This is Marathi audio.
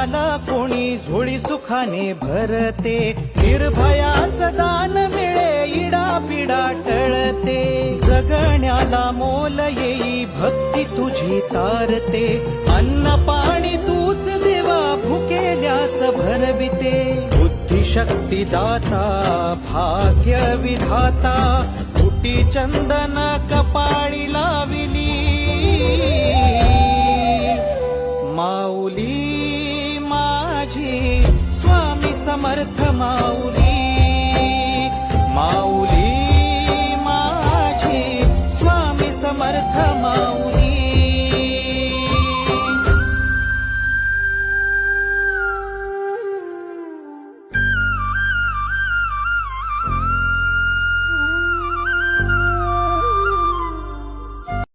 निर्भयाला कोणी झोळी सुखाने भरते, निर्भयाचं दान मिळे इडापिडा टळते, जगण्याला मोल येई भक्ती तुझी तारते, अन्न पाणी तूच देवा भुकेल्यास भरविते, बुद्धिशक्ती दाता भाग्य विधाता, कुटी चंदन कपाळी लाविली, माऊली माझी स्वामी समर्थ माऊली, माऊली माझी स्वामी समर्थ माऊली.